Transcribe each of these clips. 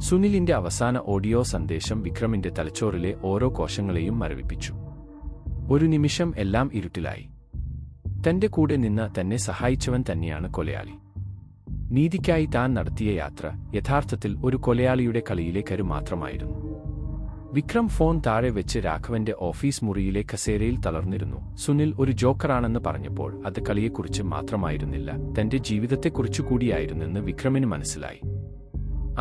സുനിലിന്റെ അവസാന ഓഡിയോ സന്ദേശം വിക്രമിന്റെ തലച്ചോറിലെ ഓരോ കോശങ്ങളെയും മരവിപ്പിച്ചു. ഒരു നിമിഷം എല്ലാം ഇരുട്ടിലായി. തന്റെ കൂടെ നിന്ന് തന്നെ സഹായിച്ചവൻ തന്നെയാണ് കൊലയാളി. നീതിക്കായി താൻ നടത്തിയ യാത്ര യഥാർത്ഥത്തിൽ ഒരു കൊലയാളിയുടെ കളിയിലെ കരു മാത്രമായിരുന്നു. വിക്രം ഫോൺ താഴെ വെച്ച് രാഘവന്റെ ഓഫീസ് മുറിയിലെ കസേരയിൽ തളർന്നിരുന്നു. സുനിൽ ഒരു ജോക്കറാണെന്ന് പറഞ്ഞപ്പോൾ അത് കളിയെക്കുറിച്ച് മാത്രമായിരുന്നില്ല, തന്റെ ജീവിതത്തെക്കുറിച്ചുകൂടിയായിരുന്നെന്ന് വിക്രമിന് മനസ്സിലായി.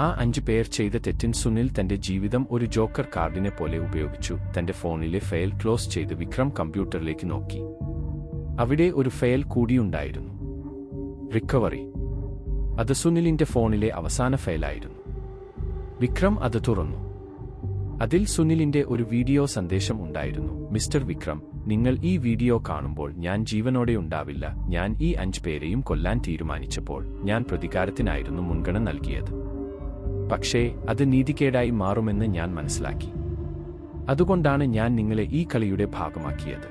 ആ 5 പേർ ചെയ്ത തെറ്റിന് സുനിൽ തന്റെ ജീവിതം ഒരു ജോക്കർ കാർഡിനെ പോലെ ഉപയോഗിച്ചു. തന്റെ ഫോണിലെ ഫയൽ ക്ലോസ് ചെയ്ത് വിക്രം കമ്പ്യൂട്ടറിലേക്ക് നോക്കി. അവിടെ ഒരു ഫയൽ കൂടിയുണ്ടായിരുന്നു. റിക്കവറി. അത് സുനിലിന്റെ ഫോണിലെ അവസാന ഫയലായിരുന്നു. വിക്രം അത് തുറന്നു. അതിൽ സുനിലിന്റെ ഒരു വീഡിയോ സന്ദേശം ഉണ്ടായിരുന്നു. മിസ്റ്റർ വിക്രം, നിങ്ങൾ ഈ വീഡിയോ കാണുമ്പോൾ ഞാൻ ജീവനോടെ ഉണ്ടാവില്ല. ഞാൻ ഈ 5 പേരെയും കൊല്ലാൻ തീരുമാനിച്ചപ്പോൾ ഞാൻ പ്രതികാരത്തിനായിരുന്നു മുൻഗണന നൽകിയത്. പക്ഷേ അത് നീതികേടായി മാറുമെന്ന് ഞാൻ മനസ്സിലാക്കി. അതുകൊണ്ടാണ് ഞാൻ നിങ്ങളെ ഈ കളിയുടെ ഭാഗമാക്കിയത്.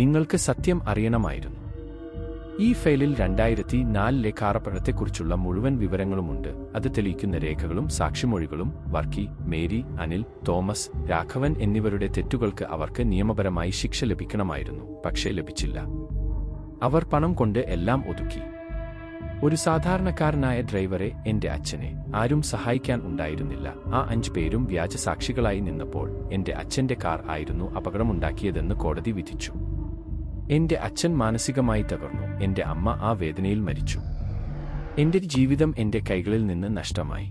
നിങ്ങൾക്ക് സത്യം അറിയണമായിരുന്നു. ഈ ഫയലിൽ 2004-ലെ കാറപ്പഴത്തെക്കുറിച്ചുള്ള മുഴുവൻ വിവരങ്ങളുമുണ്ട്. അത് തെളിയിക്കുന്ന രേഖകളും സാക്ഷിമൊഴികളും. വർക്കി, മേരി, അനിൽ, തോമസ്, രാഘവൻ എന്നിവരുടെ തെറ്റുകൾക്ക് അവർക്ക് നിയമപരമായി ശിക്ഷ ലഭിക്കണമായിരുന്നു. പക്ഷേ ലഭിച്ചില്ല. അവർ പണം കൊണ്ട് എല്ലാം ഒതുക്കി. ഒരു സാധാരണക്കാരനായ ഡ്രൈവറെ, എന്റെ അച്ഛനെ, ആരും സഹായിക്കാൻ ഉണ്ടായിരുന്നില്ല. ആ 5 പേരും വ്യാജസാക്ഷികളായി നിന്നപ്പോൾ എന്റെ അച്ഛന്റെ കാർ ആയിരുന്നു അപകടമുണ്ടാക്കിയതെന്ന് കോടതി വിധിച്ചു. എന്റെ അച്ഛൻ മാനസികമായി തകർന്നു. എന്റെ അമ്മ ആ വേദനയിൽ മരിച്ചു. എന്റെ ജീവിതം എന്റെ കൈകളിൽ നിന്ന് നഷ്ടമായി.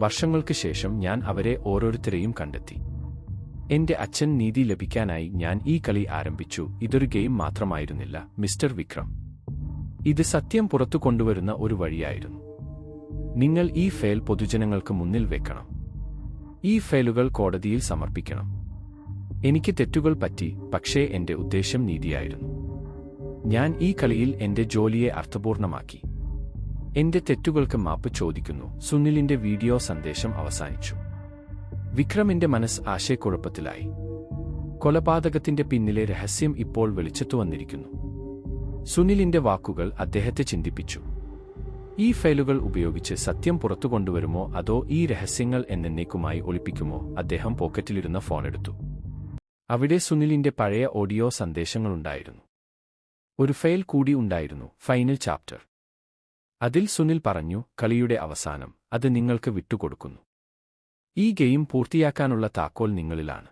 വർഷങ്ങൾക്ക് ശേഷം ഞാൻ അവരെ ഓരോരുത്തരെയും കണ്ടെത്തി. എന്റെ അച്ഛൻ നീതി ലഭിക്കാനായി ഞാൻ ഈ കളി ആരംഭിച്ചു. ഇതൊരു ഗെയിം മാത്രമായിരുന്നില്ല, മിസ്റ്റർ വിക്രം. ഇത് സത്യം പുറത്തു കൊണ്ടുവരുന്ന ഒരു വഴിയായിരുന്നു. നിങ്ങൾ ഈ ഫയൽ പൊതുജനങ്ങൾക്ക് മുന്നിൽ വെക്കണം. ഈ ഫയലുകൾ കോടതിയിൽ സമർപ്പിക്കണം. എനിക്ക് തെറ്റുകൾ പറ്റി, പക്ഷേ എന്റെ ഉദ്ദേശ്യം നീതിയായിരുന്നു. ഞാൻ ഈ കളിയിൽ എന്റെ ജോലിയെ അർത്ഥപൂർണമാക്കി. എന്റെ തെറ്റുകൾക്ക് മാപ്പ് ചോദിക്കുന്നു. സുനിലിന്റെ വീഡിയോ സന്ദേശം അവസാനിച്ചു. വിക്രമിന്റെ മനസ്സ് ആശയക്കുഴപ്പത്തിലായി. കൊലപാതകത്തിന്റെ പിന്നിലെ രഹസ്യം ഇപ്പോൾ വെളിച്ചത്തു വന്നിരിക്കുന്നു. സുനിലിന്റെ വാക്കുകൾ അദ്ദേഹത്തെ ചിന്തിപ്പിച്ചു. ഈ ഫയലുകൾ ഉപയോഗിച്ച് സത്യം പുറത്തു കൊണ്ടുവരുമോ അതോ ഈ രഹസ്യങ്ങൾ എന്നേക്കുമായി ഒളിപ്പിക്കുമോ? അദ്ദേഹം പോക്കറ്റിലിരുന്ന ഫോണെടുത്തു. അവിടെ സുനിലിന്റെ പഴയ ഓഡിയോ സന്ദേശങ്ങളുണ്ടായിരുന്നു. ഒരു ഫയൽ കൂടി ഉണ്ടായിരുന്നു, ഫൈനൽ ചാപ്റ്റർ. അതിൽ സുനിൽ പറഞ്ഞു, കളിയുടെ അവസാനം, അത് നിങ്ങൾക്ക് വിട്ടുകൊടുക്കുന്നു. ഈ ഗെയിം പൂർത്തിയാക്കാനുള്ള താക്കോൽ നിങ്ങളിലാണ്.